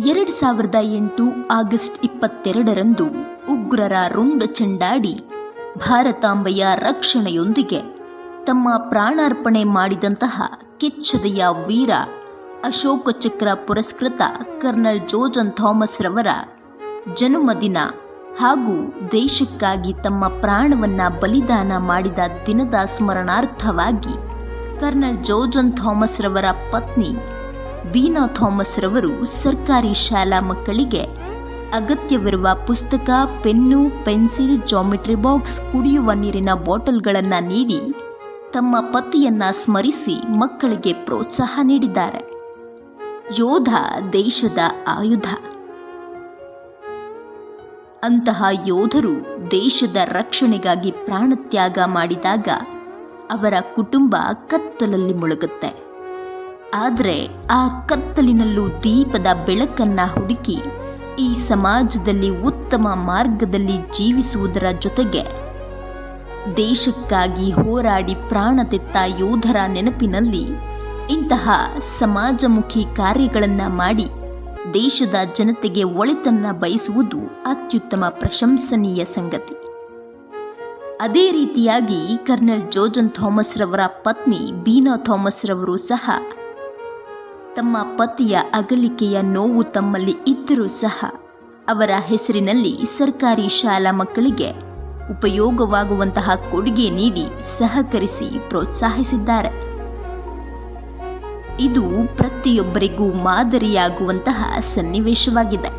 2008 August 22ರಂದು ಉಗ್ರರ ರುಂಡ ಚೆಂಡಾಡಿ ಭಾರತಾಂಬೆಯ ರಕ್ಷಣೆಯೊಂದಿಗೆ ತಮ್ಮ ಪ್ರಾಣಾರ್ಪಣೆ ಮಾಡಿದಂತಹ ಕೆಚ್ಚೆದೆಯ ವೀರ ಅಶೋಕ ಚಕ್ರ ಪುರಸ್ಕೃತ ಕರ್ನಲ್ ಜೋಜನ್ ಥಾಮಸ್ ರವರ ಜನ್ಮದಿನ ಹಾಗೂ ದೇಶಕ್ಕಾಗಿ ತಮ್ಮ ಪ್ರಾಣವನ್ನ ಬಲಿದಾನ ಮಾಡಿದ ದಿನದ ಸ್ಮರಣಾರ್ಥವಾಗಿ ಕರ್ನಲ್ ಜೋಜನ್ ಥಾಮಸ್ ರವರ ಪತ್ನಿ ಬೀನಾ ಥಾಮಸ್ ರವರು ಸರ್ಕಾರಿ ಶಾಲಾ ಮಕ್ಕಳಿಗೆ ಅಗತ್ಯವಿರುವ ಪುಸ್ತಕ, ಪೆನ್ನು, ಪೆನ್ಸಿಲ್, ಜಾಮೆಟ್ರಿ ಬಾಕ್ಸ್, ಕುಡಿಯುವ ನೀರಿನ ಬಾಟಲ್ಗಳನ್ನು ನೀಡಿ ತಮ್ಮ ಪತಿಯನ್ನ ಸ್ಮರಿಸಿ ಮಕ್ಕಳಿಗೆ ಪ್ರೋತ್ಸಾಹ ನೀಡಿದ್ದಾರೆ. ಯೋಧ ದೇಶದ ಆಯುಧ. ಅಂತಹ ಯೋಧರು ದೇಶದ ರಕ್ಷಣೆಗಾಗಿ ಪ್ರಾಣತ್ಯಾಗ ಮಾಡಿದಾಗ ಅವರ ಕುಟುಂಬ ಕತ್ತಲಲ್ಲಿ ಮುಳುಗುತ್ತೆ. ಆದರೆ ಆ ಕತ್ತಲಿನಲ್ಲೂ ದೀಪದ ಬೆಳಕನ್ನ ಹುಡುಕಿ ಈ ಸಮಾಜದಲ್ಲಿ ಉತ್ತಮ ಮಾರ್ಗದಲ್ಲಿ ಜೀವಿಸುವುದರ ಜೊತೆಗೆ ದೇಶಕ್ಕಾಗಿ ಹೋರಾಡಿ ಪ್ರಾಣ ತೆತ್ತ ಯೋಧರ ನೆನಪಿನಲ್ಲಿ ಇಂತಹ ಸಮಾಜಮುಖಿ ಕಾರ್ಯಗಳನ್ನು ಮಾಡಿ ದೇಶದ ಜನತೆಗೆ ಒಳಿತನ್ನ ಬಯಸುವುದು ಅತ್ಯುತ್ತಮ ಪ್ರಶಂಸನೀಯ ಸಂಗತಿ. ಅದೇ ರೀತಿಯಾಗಿ ಕರ್ನಲ್ ಜೋಜನ್ ಥಾಮಸ್ ರವರ ಪತ್ನಿ ಬೀನಾ ಥಾಮಸ್ ರವರು ಸಹ ತಮ್ಮ ಪತಿಯ ಅಗಲಿಕೆಯ ನೋವು ತಮ್ಮಲ್ಲಿ ಇದ್ದರೂ ಸಹ ಅವರ ಹೆಸರಿನಲ್ಲಿ ಸರ್ಕಾರಿ ಶಾಲಾ ಮಕ್ಕಳಿಗೆ ಉಪಯೋಗವಾಗುವಂತಹ ಕೊಡುಗೆ ನೀಡಿ ಸಹಕರಿಸಿ ಪ್ರೋತ್ಸಾಹಿಸಿದ್ದಾರೆ. ಇದು ಪ್ರತಿಯೊಬ್ಬರಿಗೂ ಮಾದರಿಯಾಗುವಂತಹ ಸನ್ನಿವೇಶವಾಗಿದೆ.